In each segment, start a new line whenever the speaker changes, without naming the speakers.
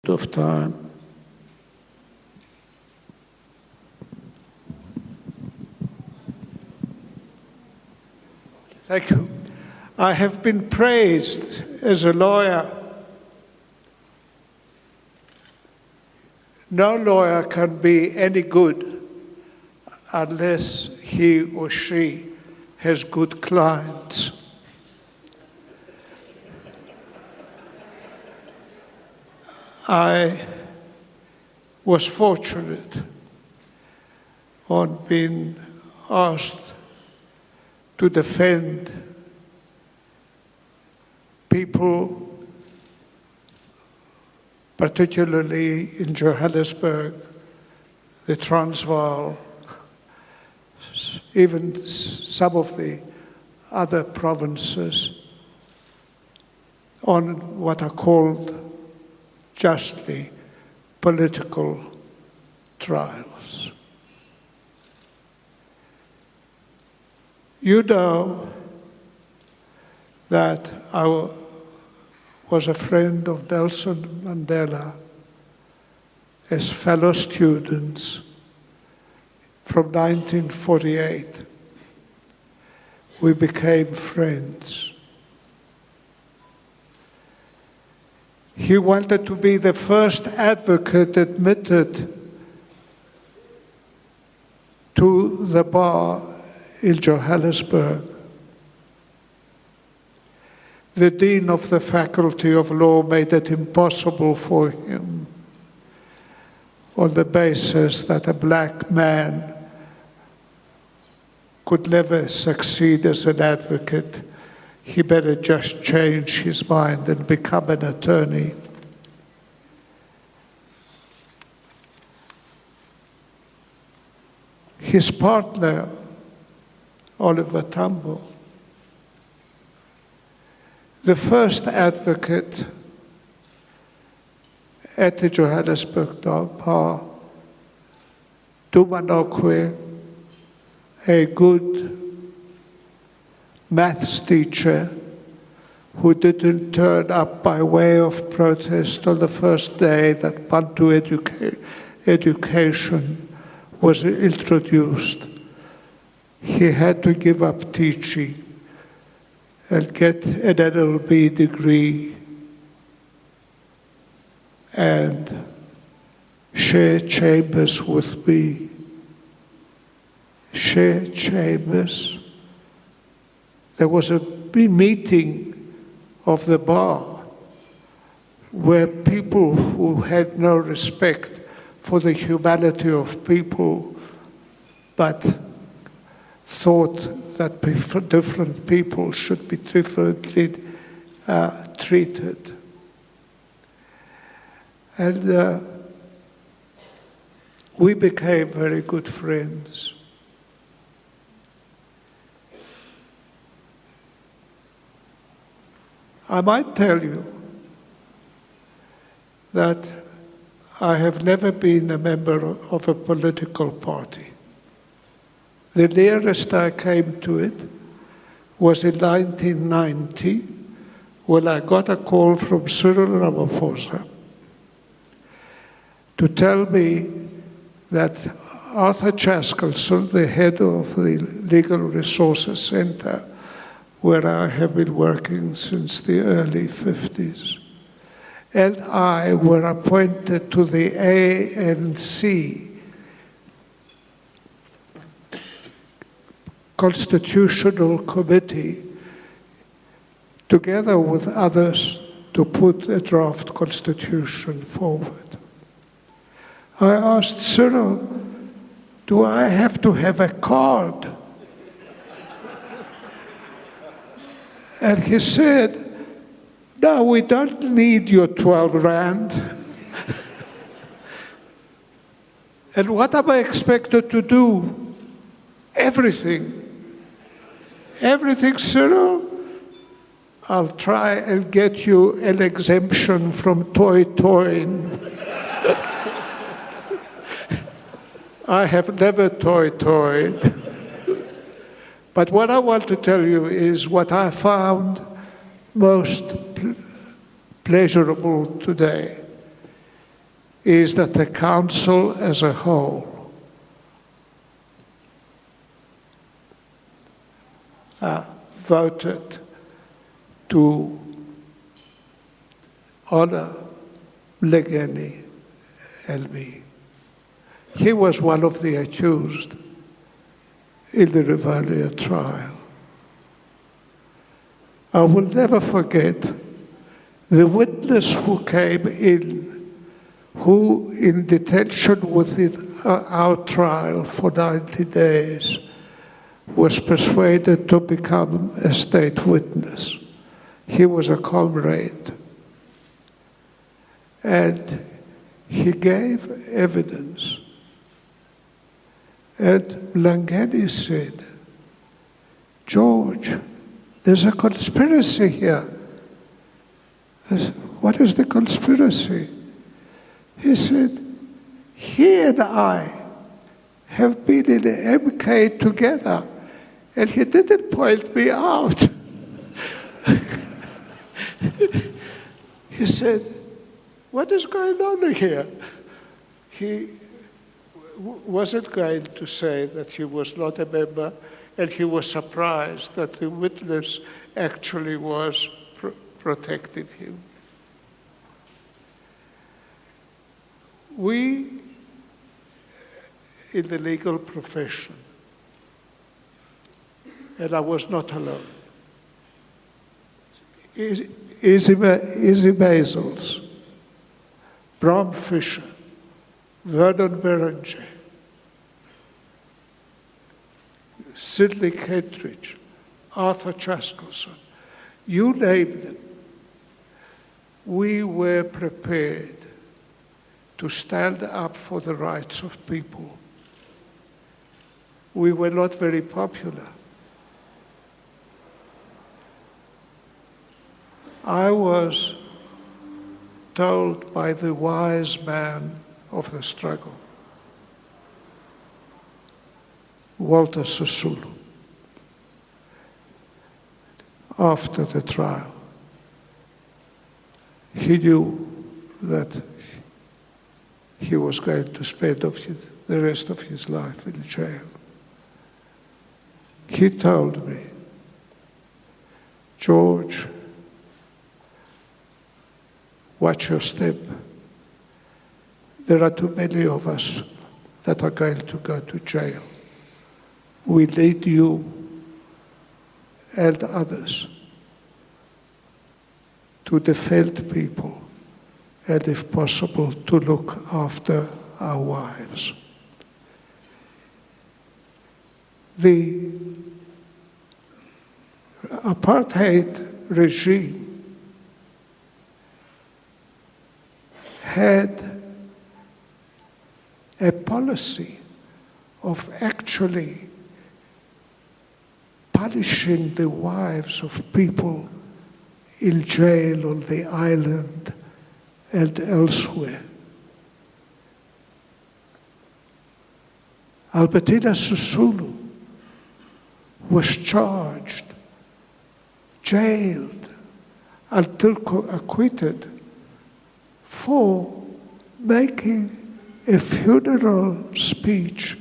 of time. Thank you. I have been praised as a lawyer. No lawyer can be any good unless he or she has good clients. I was fortunate on being asked to defend people, particularly in Johannesburg, the Transvaal, even some of the other provinces, on what are called justly political trials. You know that I was a friend of Nelson Mandela as fellow students from 1948. We became friends. He wanted to be the first advocate admitted to the bar in Johannesburg. The Dean of the Faculty of Law made it impossible for him on the basis that a black man could never succeed as an advocate. He better just change his mind and become an attorney. His partner, Oliver Tambo, the first advocate at the Johannesburg bar, Dumanokwe, a good maths teacher who didn't turn up by way of protest on the first day that Bantu education was introduced. He had to give up teaching and get an LLB degree and share chambers with me. Share chambers. There was a meeting of the bar where people who had no respect for the humanity of people but thought that different people should be differently treated. And we became very good friends. I might tell you that I have never been a member of a political party. The nearest I came to it was in 1990 when I got a call from Cyril Ramaphosa to tell me that Arthur Chaskelson, the head of the Legal Resources Center, where I have been working since the early 50s, and I were appointed to the ANC Constitutional Committee, together with others, to put a draft constitution forward. I asked Cyril, do I have to have a card? And he said, no, we don't need your 12 rand. And what am I expected to do? Everything. Everything, Cyril? I'll try and get you an exemption from toy-toying. I have never toy-toyed. But what I want to tell you is what I found most pleasurable today is that the council as a whole voted to honor Mlangeni LB. He was one of the accused in the Rivalia trial. I will never forget the witness who came in, who in detention with our trial for 90 days, was persuaded to become a state witness. He was a comrade. And he gave evidence. And Mlangeni said, George, there's a conspiracy here. I said, what is the conspiracy? He said, he and I have been in MK together, and he didn't point me out. He said, what is going on here? He wasn't going to say that he was not a member, and he was surprised that the witness actually was protecting him. We, in the legal profession, and I was not alone, Easy Bizos, Bram Fisher, Vernon Beranger, Sidney Kentridge, Arthur Chaskelson, you name them. We were prepared to stand up for the rights of people. We were not very popular. I was told by the wise man of the struggle, Walter Sisulu, after the trial. He knew that he was going to spend the rest of his life in jail. He told me, George, watch your step. There are too many of us that are going to go to jail. We need you and others to defend people and, if possible, to look after our wives. The apartheid regime had a policy of actually punishing the wives of people in jail on the island and elsewhere. Albertina Sisulu was charged, jailed, until acquitted for making a funeral speech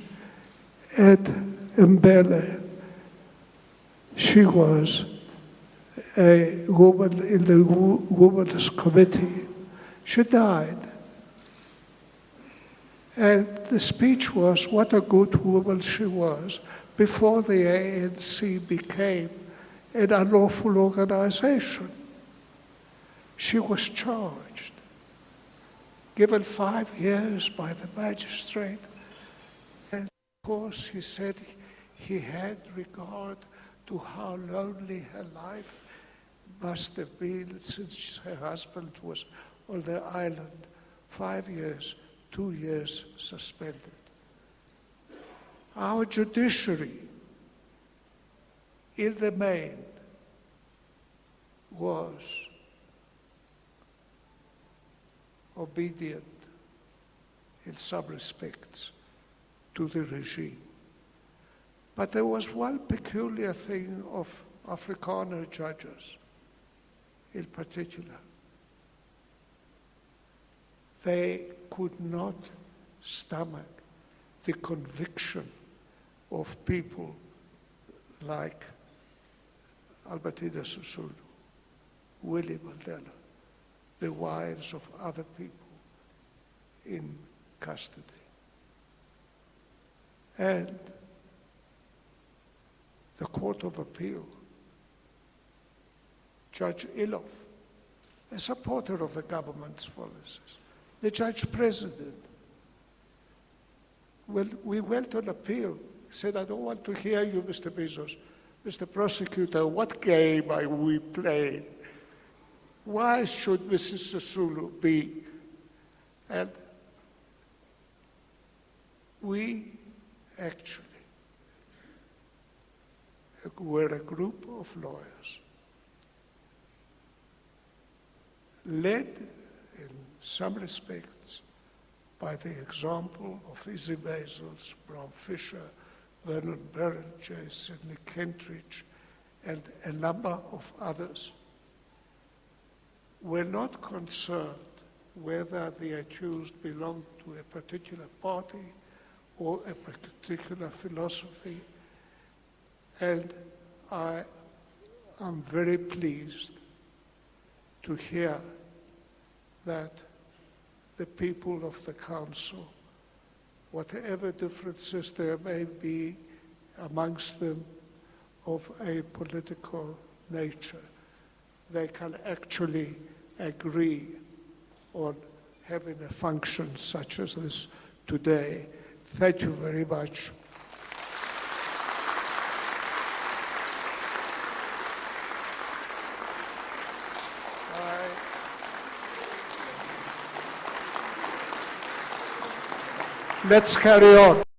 at Mbele. She was a woman in the Women's Committee. She died. And the speech was what a good woman she was before the ANC became an unlawful organization. She was charged, given 5 years by the magistrate. And of course, he said he had regard to how lonely her life must have been since her husband was on the island. 5 years, 2 years suspended. Our judiciary, in the main, was obedient in some respects to the regime. But there was one peculiar thing of Afrikaner judges in particular. They could not stomach the conviction of people like Albertina Sisulu, Willie Mandela, the wives of other people in custody. And the Court of Appeal, Judge Ilof, a supporter of the government's policies, the Judge President. Well, we went on appeal, said, I don't want to hear you, Mr. Bizos. Mr. Prosecutor, what game are we playing? Why should Mrs. Sisulu be? And we actually were a group of lawyers led in some respects by the example of Izzy Bezos, Bram Fisher, Vernon Berringer, Sidney Kentridge, and a number of others. We're not concerned whether the accused belonged to a particular party or a particular philosophy. And I am very pleased to hear that the people of the Council, whatever differences there may be amongst them of a political nature, they can actually agree on having a function such as this today. Thank you very much. Let's carry on.